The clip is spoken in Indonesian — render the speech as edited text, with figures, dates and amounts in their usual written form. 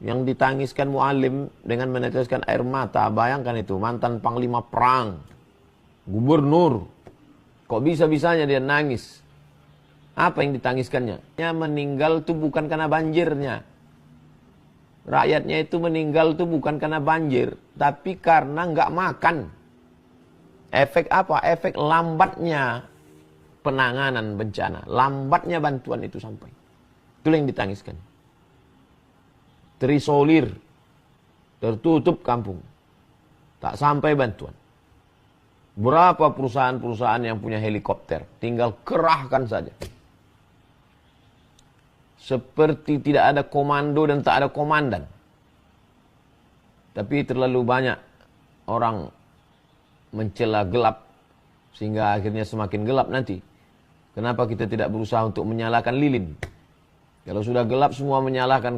yang ditangiskan muallim dengan meneteskan air mata. Bayangkan itu, mantan panglima perang, gubernur, kok bisa-bisanya dia nangis? Apa yang ditangiskannya? Dia meninggal itu bukan karena banjirnya. Rakyatnya itu meninggal itu bukan karena banjir, tapi karena nggak makan. Efek apa? Efek lambatnya penanganan bencana, lambatnya bantuan itu sampai. Itulah yang ditangiskan. Terisolir, tertutup kampung, tak sampai bantuan. Berapa perusahaan-perusahaan yang punya helikopter, tinggal kerahkan saja. Seperti tidak ada komando dan tak ada komandan. Tapi terlalu banyak orang mencela gelap, sehingga akhirnya semakin gelap nanti. Kenapa kita tidak berusaha untuk menyalakan lilin? Kalau sudah gelap semua menyalakan